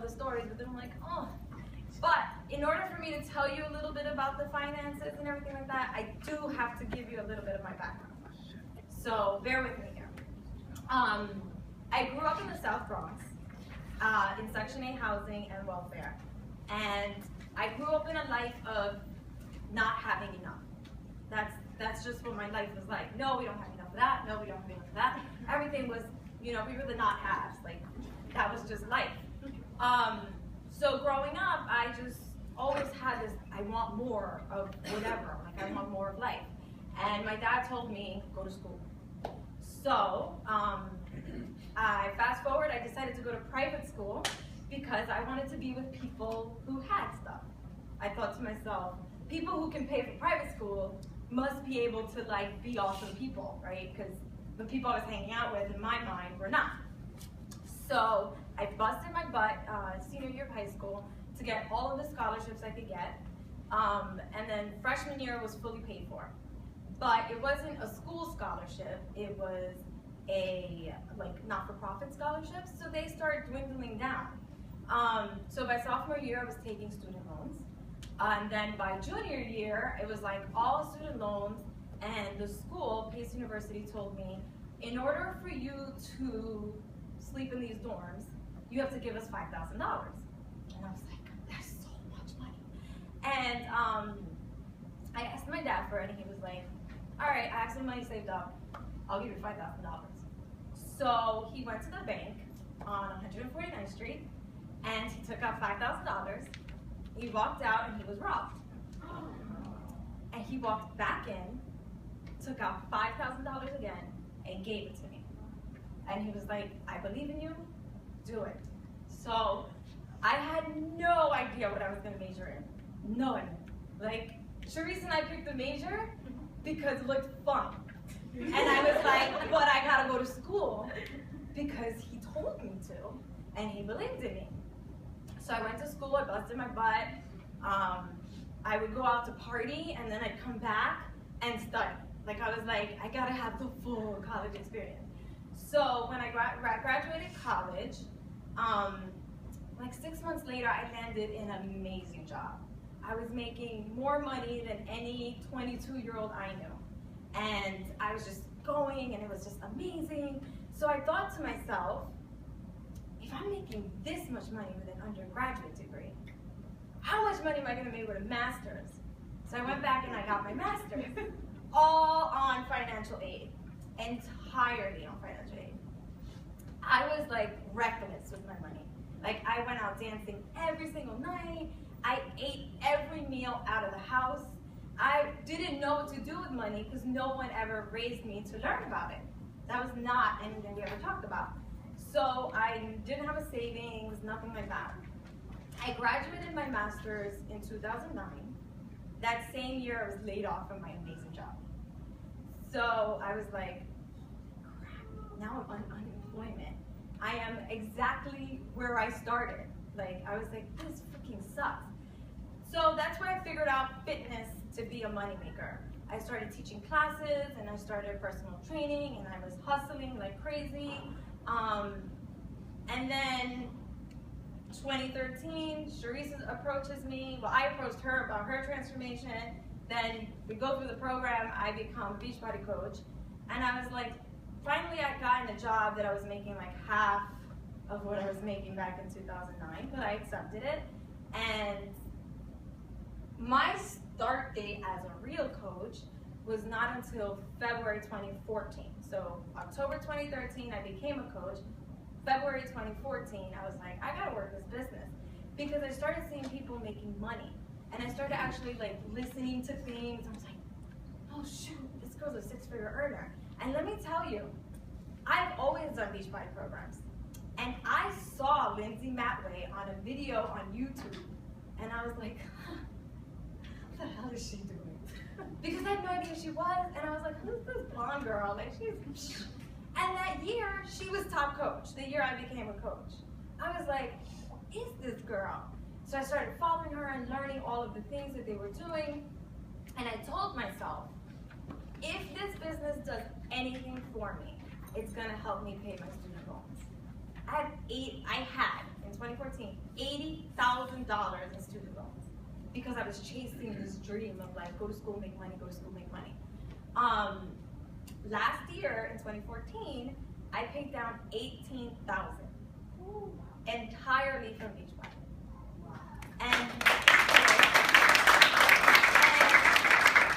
tell the stories, but then I'm like, oh. But in order for me to tell you a little bit about the finances and everything like that, I do have to give you a little bit of my background. So bear with me here. I grew up in the South Bronx, in Section 8 housing and welfare. And I grew up in a life of not having enough. That's just what my life was like. No, we don't have enough of that. No, we don't have enough of that. Everything was, you know, we were the not-haves. Like, that was just life. So growing up, I just always had this, I want more of whatever. Like, I want more of life. And my dad told me, go to school. So, I fast forward, I decided to go to private school because I wanted to be with people who had stuff. I thought to myself, people who can pay for private school must be able to like be awesome people, right? Because the people I was hanging out with in my mind were not. So I busted my butt senior year of high school to get all of the scholarships I could get. And then freshman year was fully paid for. But it wasn't a school scholarship, it was a like not-for-profit scholarship, so they started dwindling down. So by sophomore year, I was taking student loans. And then by junior year, it was like all student loans, and the school, Pace University, told me, in order for you to sleep in these dorms, you have to give us $5,000. And I was like, that's so much money. And I asked my dad for it, and he was like, all right, I have some money saved up. I'll give you $5,000. So he went to the bank on 149th Street, and he took out $5,000. He walked out, and he was robbed. And he walked back in, took out $5,000 again, and gave it to me. And he was like, I believe in you, do it. So I had no idea what I was going to major in. None. Like, Sharice and I picked the major because it looked fun. And I was like, but I gotta go to school because he told me to, and he believed in me. So I went to school, I busted my butt. I would go out to party, and then I'd come back and study. Like, I was like, I gotta have the full college experience. So when I graduated college, like 6 months later, I landed in an amazing job. I was making more money than any 22-year-old I knew. And I was just going, and it was just amazing. So I thought to myself, if I'm making this much money with an undergraduate degree, how much money am I gonna make with a master's? So I went back and I got my master's, all on financial aid, entirely on financial aid. I was like reckless with my money. Like, I went out dancing every single night. I ate every meal out of the house. I didn't know what to do with money because no one ever raised me to learn about it. That was not anything we ever talked about. So I didn't have a savings, nothing like that. I graduated my master's in 2009. That same year, I was laid off from my amazing job. So I was like, crap, now I'm on unemployment. I am exactly where I started. Like, I was like, this freaking sucks. So that's where I figured out fitness to be a moneymaker. I started teaching classes, and I started personal training, and I was hustling like crazy. And then 2013, Sharice approaches me. Well, I approached her about her transformation. Then we go through the program, I become a Beachbody coach. And I was like, finally I got in a job that I was making like half of what I was making back in 2009, but I accepted it. And my start date as a real coach was not until February 2014. So October 2013, I became a coach. February 2014, I was like, I gotta work this business. Because I started seeing people making money. And I started actually like listening to things. I was like, oh shoot, this girl's a six-figure earner. And let me tell you, I've always done Beachbody programs. And I saw Lindsay Matway on a video on YouTube. And I was like, what the hell is she doing? Because I had no idea who she was. And I was like, who's this blonde girl? Like, she's... And that year, she was top coach, the year I became a coach. I was like, who is this girl? So I started following her and learning all of the things that they were doing. And I told myself, if this business does anything for me, it's gonna help me pay my student loans. I had in 2014, $80,000 in student loans because I was chasing this dream of like, go to school, make money, go to school, make money. Last year in 2014, I paid down $18,000 entirely from Beachbody. And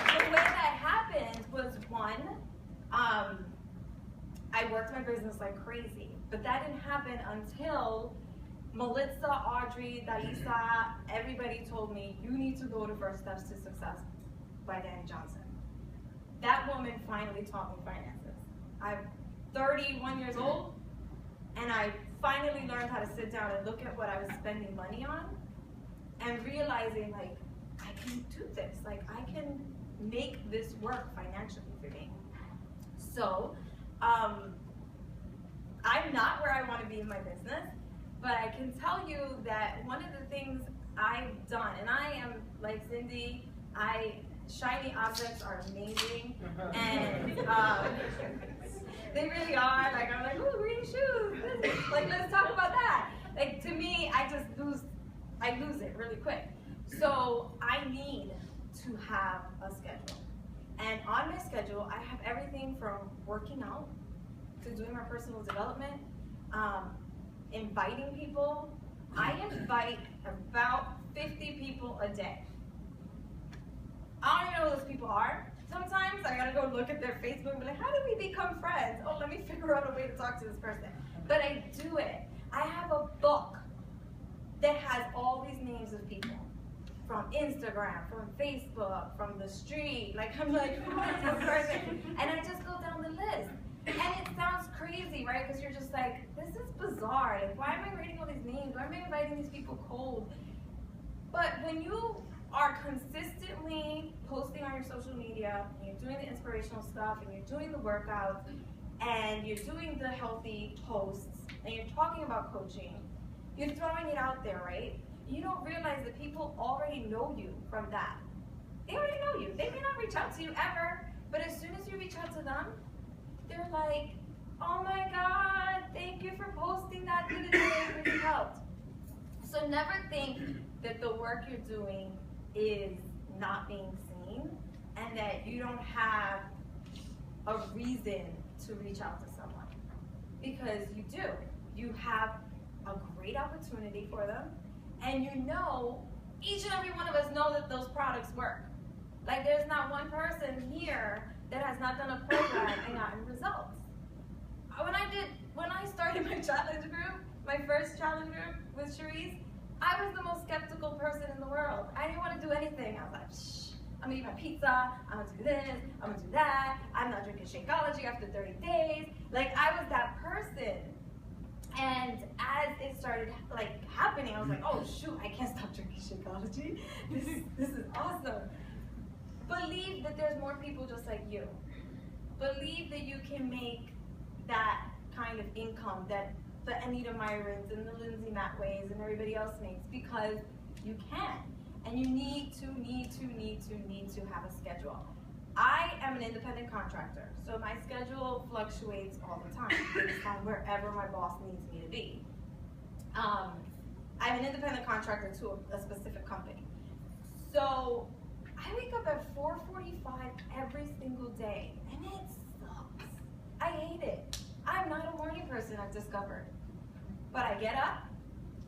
the way that happened was one, I worked my business like crazy, but that didn't happen until Melissa, Audrey, Dalisa, everybody told me, you need to go to First Steps to Success by Danny Johnson. That woman finally taught me finances. I'm 31 years old, and I finally learned how to sit down and look at what I was spending money on, and realizing like, I can do this. Like, I can make this work financially for me. So, I'm not where I want to be in my business, but I can tell you that one of the things I've done, and I am like Cindy, shiny objects are amazing, and they really are. Like, I'm like, ooh, green shoes. Like, let's talk about that. Like, to me, I lose it really quick. So I need to have a schedule. And on my schedule, I have everything from working out to doing my personal development, inviting people. I invite about 50 people a day. I don't even know who those people are. Sometimes I gotta go look at their Facebook and be like, how did we become friends? Oh, let me figure out a way to talk to this person. But I do it. I have a book that has all these names of people. From Instagram, from Facebook, from the street. Like, I'm like, who is this person? And I just go down the list. And it sounds crazy, right? Because you're just like, this is bizarre. Like, why am I writing all these names? Why am I inviting these people cold? But when you are consistently posting on your social media, and you're doing the inspirational stuff, and you're doing the workouts, and you're doing the healthy posts, and you're talking about coaching, you're throwing it out there, right? You don't realize that people already know you from that. They already know you. They may not reach out to you ever, but as soon as you reach out to them, they're like, oh my God, thank you for posting that. It really helped. So never think that the work you're doing is not being seen and that you don't have a reason to reach out to someone. Because you do. You have a great opportunity for them. And you know, each and every one of us know that those products work. Like, there's not one person here that has not done a program and gotten results. When I started my challenge group, my first challenge group with Cherise, I was the most skeptical person in the world. I didn't want to do anything. I was like, shh, I'm gonna eat my pizza, I'm gonna do this, I'm gonna do that, I'm not drinking Shakeology after 30 days. Like, I was that person. And as it started like happening, I was like, oh shoot, I can't stop drinking Shakeology. This is awesome. Believe that there's more people just like you. Believe that you can make that kind of income that the Anita Myrons and the Lindsay Matways and everybody else makes, because you can. And you need to have a schedule. I am an independent contractor, so my schedule fluctuates all the time based on wherever my boss needs me to be. I'm an independent contractor to a specific company. So I wake up at 4:45 every single day, and it sucks. I hate it. I'm not a morning person, I've discovered. But I get up,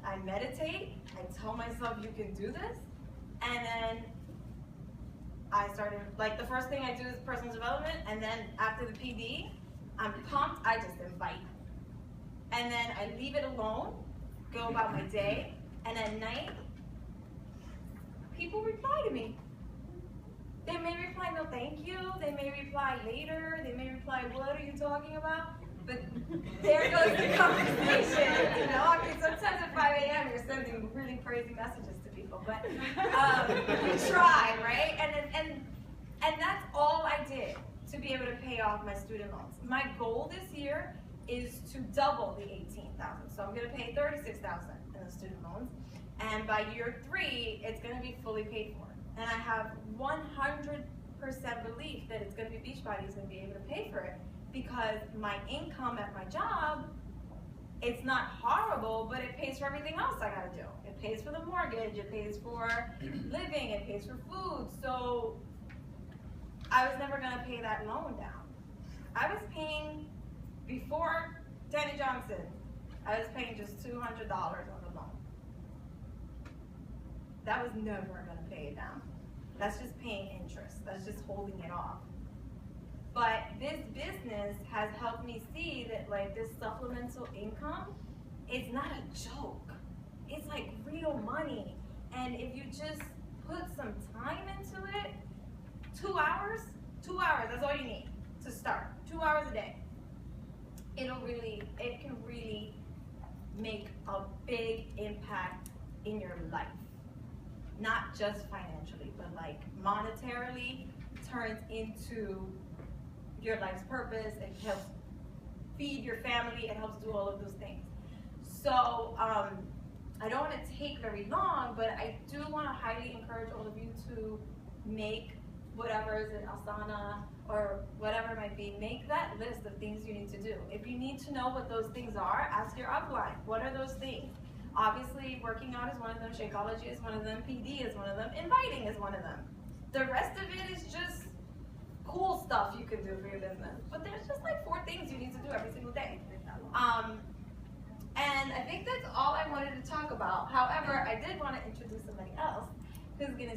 I meditate, I tell myself you can do this, and then I started, like, the first thing I do is personal development, and then after the PD, I'm pumped, I just invite. And then I leave it alone, go about my day, and at night, people reply to me. They may reply, no thank you, they may reply later, they may reply, what are you talking about? But there goes the conversation, you know? I mean, sometimes at 5 a.m. you're sending really crazy messages to people, but you try, right? And that's all I did to be able to pay off my student loans. My goal this year is to double the $18,000. So I'm gonna pay $36,000 in the student loans, and by year 3, it's gonna be fully paid for. And I have 100% belief that it's gonna be Beachbody is gonna be able to pay for it, because my income at my job it's not horrible, but it pays for everything else I gotta do. It pays for the mortgage, it pays for living, it pays for food. So I was never gonna pay that loan down. I was paying, before Danny Johnson, I was paying just $200 on the loan. That was never gonna pay it down. That's just paying interest. That's just holding it off. But this business has helped me see that like this supplemental income is not a joke. It's like real money. And if you just put some time into it, 2 hours, that's all you need to start. 2 hours a day. It can really make a big impact in your life. Not just financially, but like monetarily turns into your life's purpose. It helps feed your family. It helps do all of those things. So I don't want to take very long, but I do want to highly encourage all of you to make whatever is in Asana or whatever it might be, make that list of things you need to do. If you need to know what those things are, ask your upline. What are those things? Obviously, working out is one of them, Shakeology is one of them, PD is one of them, inviting is one of them. The rest of it is just cool stuff you can do for your business. But there's just like 4 things you need to do every single day. And I think that's all I wanted to talk about. However, I did want to introduce somebody else who's going to